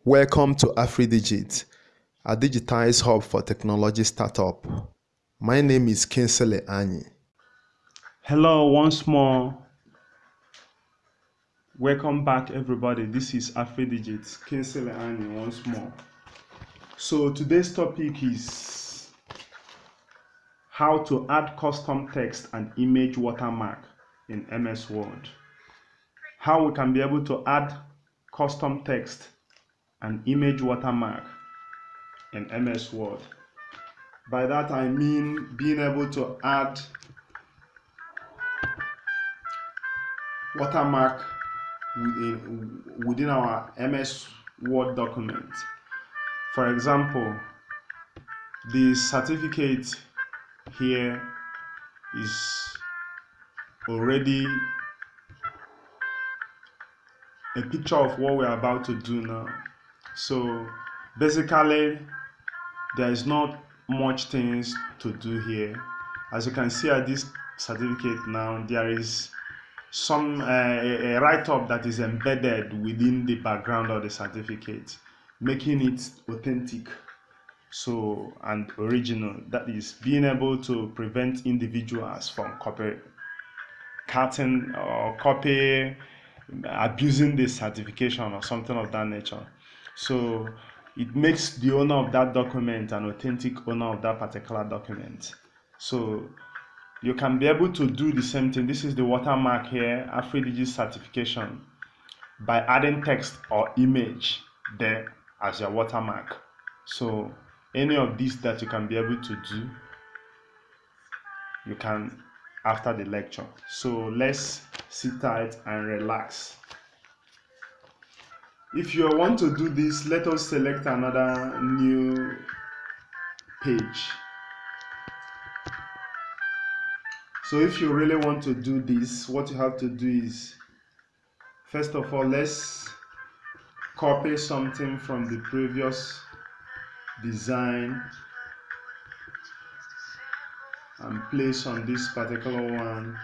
Welcome to Afridigit, a digitized hub for technology startup. My name is Kinsele Anyi. Hello once more. Welcome back everybody. This is Afridigit, Kinsele Anyi once more. So today's topic is how to add custom text and image watermark in MS Word. How we can be able to add custom text and image watermark in MS Word. By that I mean being able to add watermark within our MS Word document. For example, the certificate here is already a picture of what we're about to do now. So basically there is not much things to do here. As you can see at this certificate now, there is some a write-up that is embedded within the background of the certificate, making it authentic and original. That is being able to prevent individuals from copycatting or abusing the certification or something of that nature. So it makes the owner of that document an authentic owner of that particular document. So you can be able to do the same thing. This is the watermark here, Afridigit certification, by adding text or image there as your watermark. So any of these that you can be able to do, you can after the lecture. So let's sit tight and relax. If you want to do this, let us select another new page. So if you really want to do this, what you have to do is, first of all, let's copy something from the previous design and place on this particular one.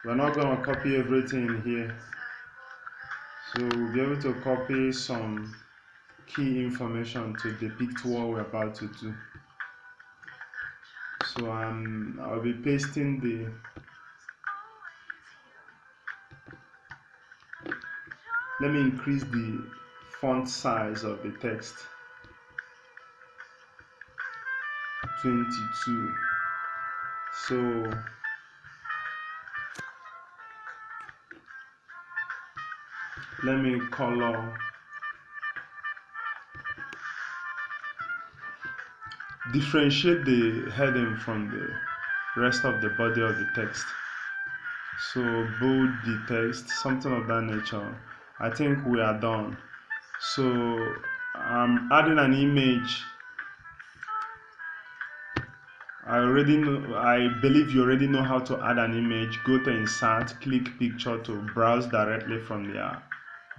We're not going to copy everything here. So we'll be able to copy some key information to depict what we're about to do. So I'll be pasting let me increase the font size of the text 22. So let me differentiate the heading from the rest of the body of the text. So bold the text, something of that nature. I think we are done. So I'm adding an image. I believe you already know how to add an image. Go to insert, click picture to browse directly from your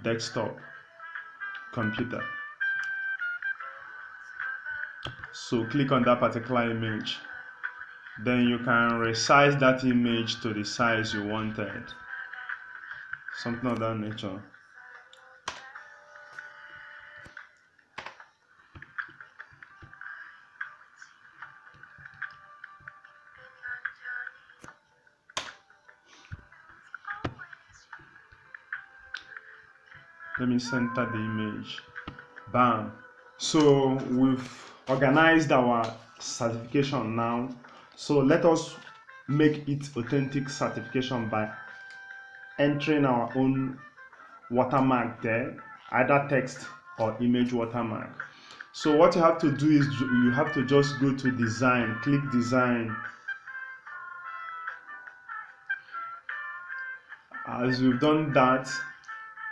desktop computer. So click on that particular image. Then you can resize that image to the size you wanted. Something of that nature. Let me center the image. Bam. So we've organized our certification now. So let us make it authentic certification by entering our own watermark there, either text or image watermark. So what you have to do is you have to just go to design, click design. As you've done that,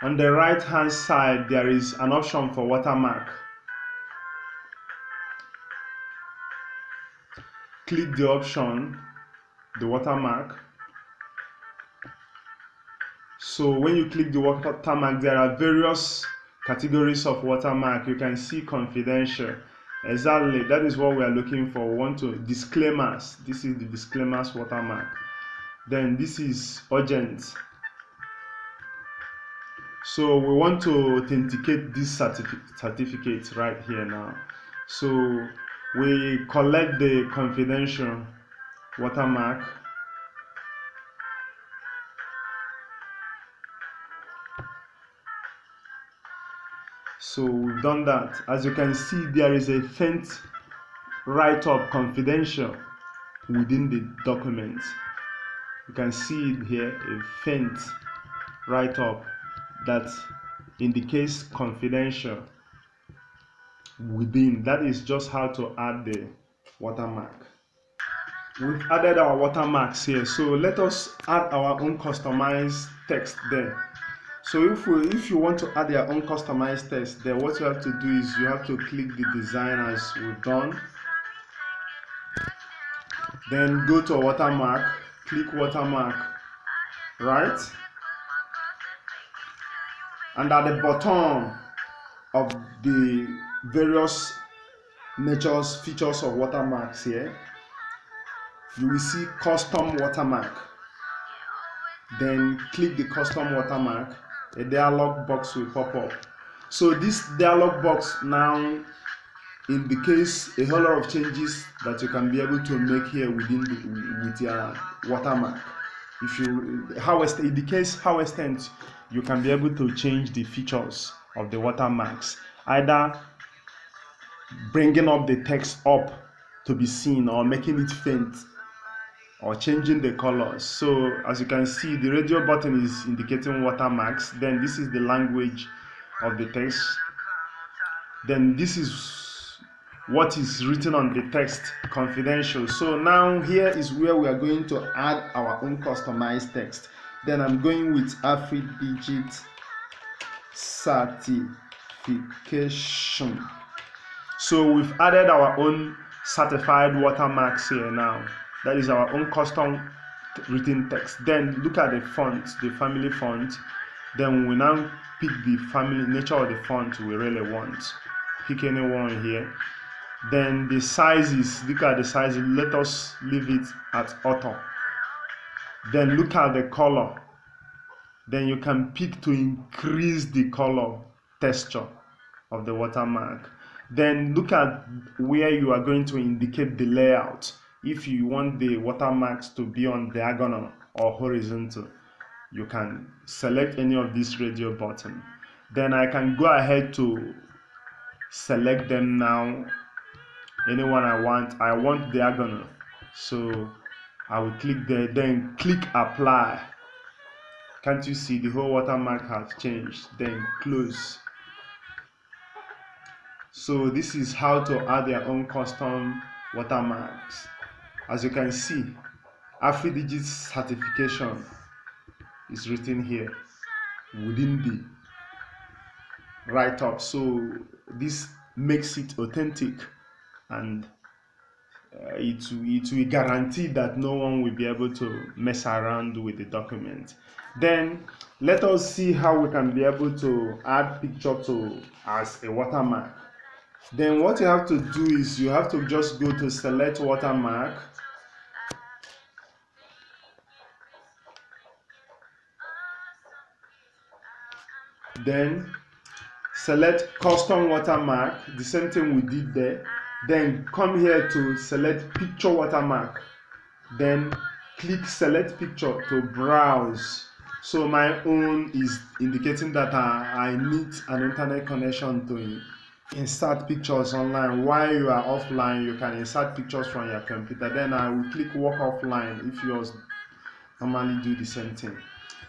on the right hand side there is an option for watermark. Click the option, the watermark. So when you click the watermark, there are various categories of watermark. You can see confidential. Exactly, that is what we are looking for. We want to disclaimers. This is the disclaimers watermark. Then this is urgent. So we want to authenticate this certificate right here now. So we collect the confidential watermark. So we've done that. As you can see, there is a faint write-up confidential within the document. You can see it here, a faint write-up that indicates confidential within. That is just how to add the watermark. We've added our watermarks here, so let us add our own customized text there. So if you want to add your own customized text there, what you have to do is you have to click the design as we've done, then go to a watermark, click watermark, right, and at the bottom of the various features of watermarks here, you will see custom watermark. Then click the custom watermark, a dialog box will pop up. So this dialog box now indicates a whole lot of changes that you can be able to make here with your watermark. If you it indicates how extent you can be able to change the features of the watermarks, either bringing up the text up to be seen or making it faint, or changing the colors. So as you can see, the radio button is indicating watermarks. Then this is the language of the text. Then this is what is written on the text, confidential. So now here is where we are going to add our own customized text. Then I'm going with Afridigit certification. So we've added our own certified watermarks here now. That is our own custom written text. Then look at the font, the family font. Then we now pick the family nature of the font we really want. Pick any one here. Then the sizes, look at the size. Let us leave it at auto. Then look at the color. Then you can pick to increase the color texture of the watermark. Then look at where you are going to indicate the layout. If you want the watermarks to be on diagonal or horizontal, you can select any of these radio button. Then I can go ahead to select them now. Anyone I want diagonal. So I will click there, then click apply. Can't you see the whole watermark has changed? Then close. So this is how to add your own custom watermarks. As you can see, Afridigit certification is written here within the write-up. So this makes it authentic, and it will guarantee that no one will be able to mess around with the document. Then let us see how we can be able to add picture to as a watermark. Then what you have to do is you have to just go to select watermark. Then select custom watermark, the same thing we did there. Then come here to select picture watermark. Then click select picture to browse. So my own is indicating that I need an internet connection to insert pictures online. While you are offline, you can insert pictures from your computer. Then I will click work offline if yours normally do the same thing.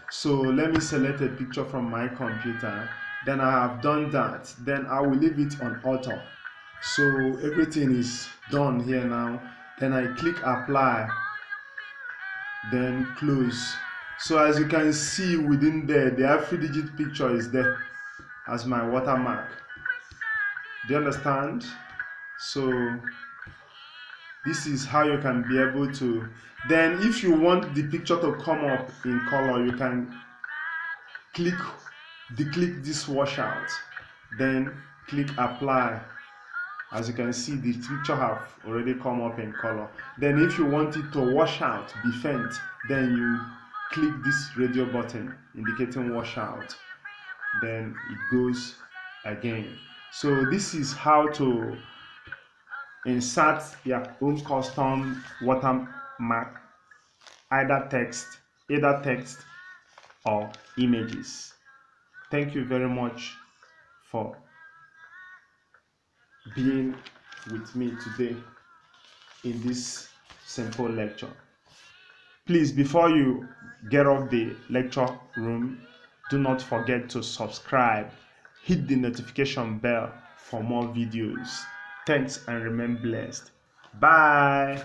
So let me select a picture from my computer. Then I have done that. Then I will leave it on auto. So everything is done here now. Then I click apply, then close. So as you can see within there, the Afridigit picture is there as my watermark. Do you understand? So this is how you can be able to. Then if you want the picture to come up in color, you can declick this washout, then click apply. As you can see, the picture have already come up in color. Then if you want it to wash out, be faint, then you click this radio button indicating washout. then it goes again. So this is how to insert your own custom watermark, either text or images. Thank you very much for being with me today in this simple lecture. Please, before you get off the lecture room, do not forget to subscribe, hit the notification bell for more videos. Thanks and remain blessed. Bye.